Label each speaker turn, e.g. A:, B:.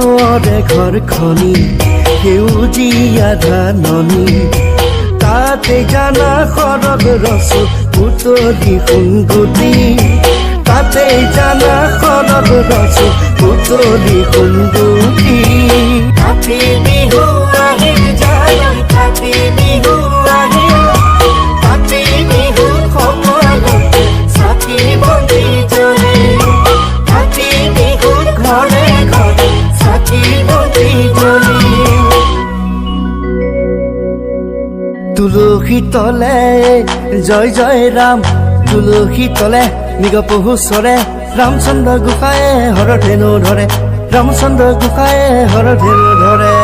A: গাঁৱৰে ঘৰখনি সেউজীয়া ধাননি তাতে জানা শৰৎ ৰচু পুতলি সোণগুটি তাতে জানা শৰৎ ৰচু পুতলি সোণগুটি কাতি বিহু আহিল যায় কাতি বিহু আহিল কাতি বিহু সময়তে চাকি বন্তি জ্বলে কাতি বিহুত ঘৰে ঘৰে চাকি বন্তি জ্বলে তুলসী তলে জয় জয় ৰাম তুলসী তলে মৃগ পহু চৰে ৰামচন্দ্ৰ গোসাঁয়ে হৰধেনু ধৰে ৰামচন্দ্ৰ গোসাঁয়ে হৰধেনু ধৰে